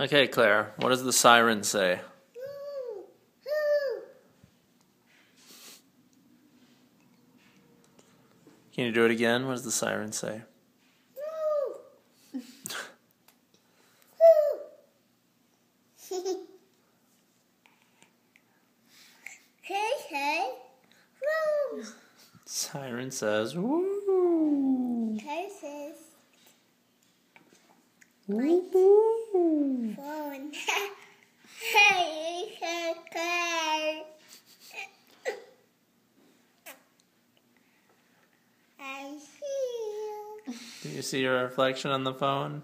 Okay, Claire, what does the siren say? Can you do it again? What does the siren say? Siren says, woo. Woo. Phone. I see you. Do you see your reflection on the phone?